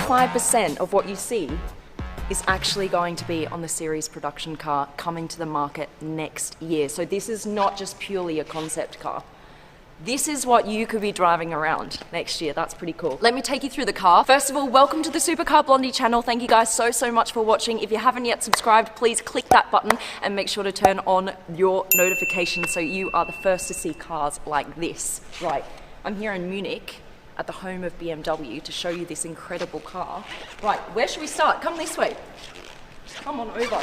95% of what you see is actually going to be on the series production car coming to the market next year. So this is not just purely a concept car. This is what you could be driving around next year. That's pretty cool. Let me take you through the car. First of all, welcome to the Supercar Blondie channel. Thank you guys so much for watching. If you haven't yet subscribed, please click that button and make sure to turn on your notifications so you are the first to see cars like this. Right, I'm here in Munich at the home of BMW to show you this incredible car. Right, where should we start? Come this way. Come on over.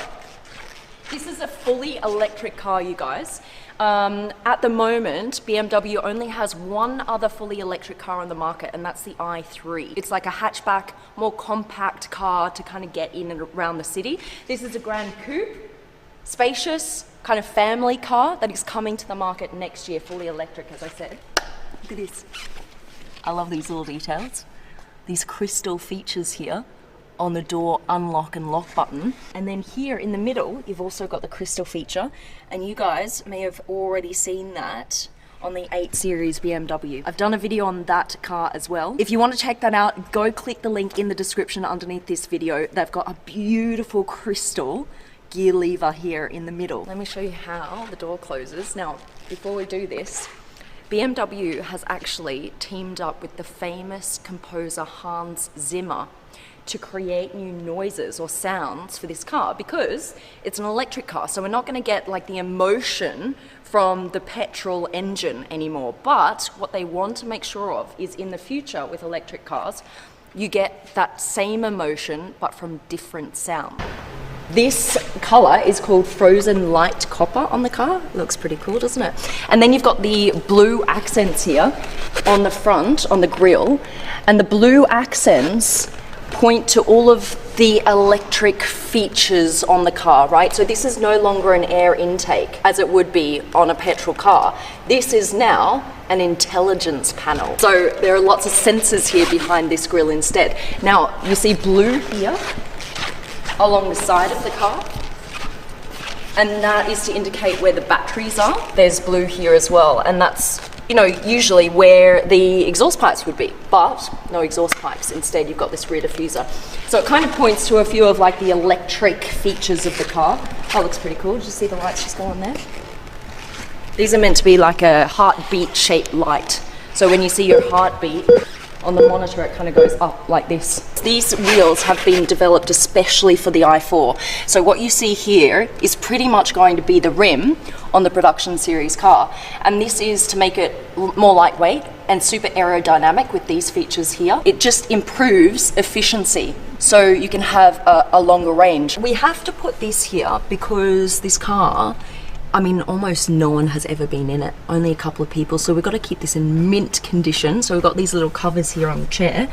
This is a fully electric car, you guys. At the moment, BMW only has one other fully electric car on the market, and that's the i3. It's like a hatchback, more compact car to kind of get in and around the city. This is a Grand Coupe, spacious, kind of family car that is coming to the market next year, fully electric, as I said. Look at this. I love these little details. These crystal features here on the door unlock and lock button. And then here in the middle, you've also got the crystal feature. And you guys may have already seen that on the 8 Series BMW. I've done a video on that car as well. If you want to check that out, go click the link in the description underneath this video. They've got a beautiful crystal gear lever here in the middle. Let me show you how the door closes. Now, before we do this, BMW has actually teamed up with the famous composer Hans Zimmer to create new noises or sounds for this car because it's an electric car. So we're not going to get like the emotion from the petrol engine anymore. But what they want to make sure of is in the future with electric cars, you get that same emotion but from different sound. This color is called Frozen Light Copper on the car. Looks pretty cool, doesn't it? And then you've got the blue accents here on the front, on the grille. And the blue accents point to all of the electric features on the car, right? So this is no longer an air intake as it would be on a petrol car. This is now an intelligence panel. So there are lots of sensors here behind this grille instead. Now you see blue here along the side of the car, and that is to indicate where the batteries are. There's blue here as well, and that's, you know, usually where the exhaust pipes would be, but no exhaust pipes. Instead, you've got this rear diffuser. So it kind of points to a few of like the electric features of the car. That looks pretty cool. Did you see the lights just go on there? These are meant to be like a heartbeat shaped light. So when you see your heartbeat on the monitor, it kind of goes up like this. These wheels have been developed especially for the i4. So what you see here is pretty much going to be the rim on the production series car. And this is to make it more lightweight and super aerodynamic with these features here. It just improves efficiency, so you can have a longer range. We have to put this here because this car, I mean, almost no one has ever been in it, only a couple of people, so we've got to keep this in mint condition. So we've got these little covers here on the chair.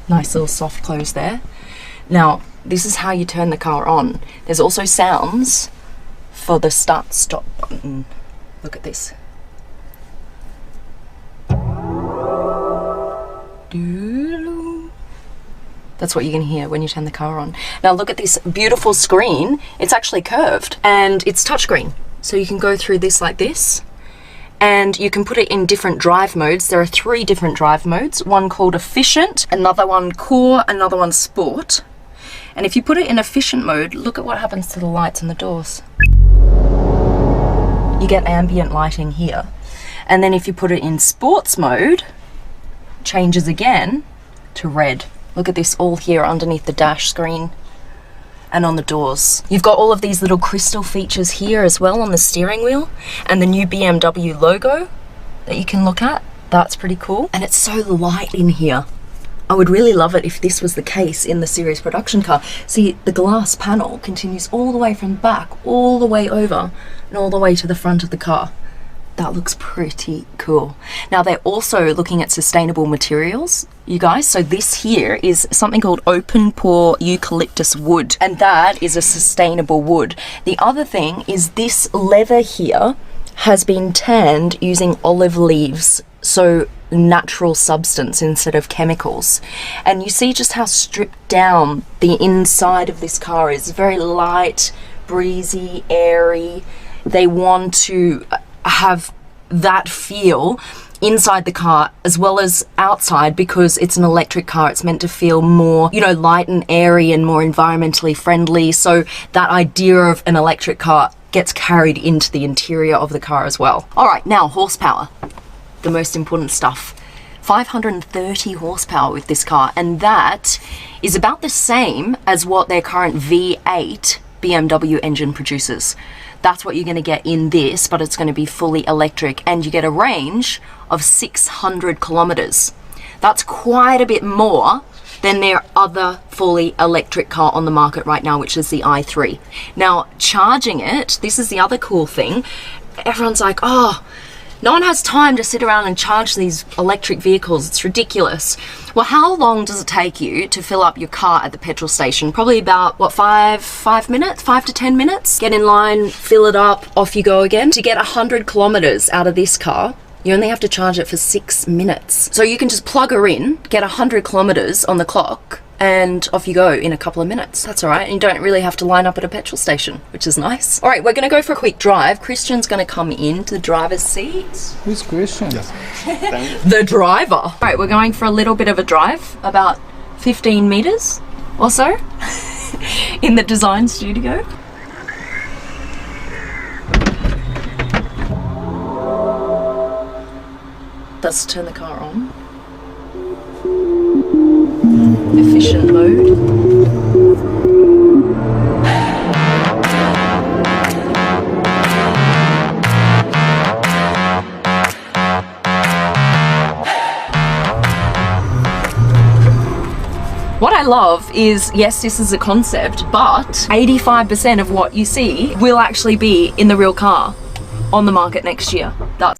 Nice little soft close there. Now, this is how you turn the car on. There's also sounds for the start stop button. Look at this. That's what you can hear when you turn the car on. Now look at this beautiful screen. It's actually curved and it's touchscreen. So you can go through this like this, and you can put it in different drive modes. There are 3 different drive modes. One called efficient, another one core, another one sport. And if you put it in efficient mode, look at what happens to the lights on the doors. You get ambient lighting here. And then if you put it in sports mode, it changes again to red. Look at this all here underneath the dash screen and on the doors. You've got all of these little crystal features here as well on the steering wheel, and the new BMW logo that you can look at. That's pretty cool. And it's so light in here. I would really love it if this was the case in the series production car. See, the glass panel continues all the way from the back, all the way over, and all the way to the front of the car. That looks pretty cool. Now they're also looking at sustainable materials, you guys. So this here is something called open pore eucalyptus wood, and that is a sustainable wood. The other thing is this leather here has been tanned using olive leaves, so natural substance instead of chemicals. And you see just how stripped down the inside of this car is. Very light, breezy, airy. They want to have that feel inside the car as well as outside, because it's an electric car. It's meant to feel more, you know, light and airy and more environmentally friendly. So that idea of an electric car gets carried into the interior of the car as well. All right, now horsepower, the most important stuff. 530 horsepower with this car, and that is about the same as what their current V8 BMW engine produces. That's what you're going to get in this, but it's going to be fully electric, and you get a range of 600 kilometers. That's quite a bit more than their other fully electric car on the market right now, which is the i3. Now, charging it, this is the other cool thing. Everyone's like, oh, no one has time to sit around and charge these electric vehicles. It's ridiculous. Well, how long does it take you to fill up your car at the petrol station? Probably about, what, 5 minutes? 5 to 10 minutes? Get in line, fill it up, off you go again. To get 100 kilometers out of this car, you only have to charge it for 6 minutes. So you can just plug her in, get 100 kilometers on the clock, and off you go in a couple of minutes. That's all right. And you don't really have to line up at a petrol station, which is nice. All right, we're going to go for a quick drive. Christian's going to come into the driver's seat. Who's Christian? Yes. The driver. All right, we're going for a little bit of a drive, about 15 meters or so in the design studio. Let's turn the car on. Efficient mode. What I love is, yes, this is a concept, but 85% of what you see will actually be in the real car on the market next year. That's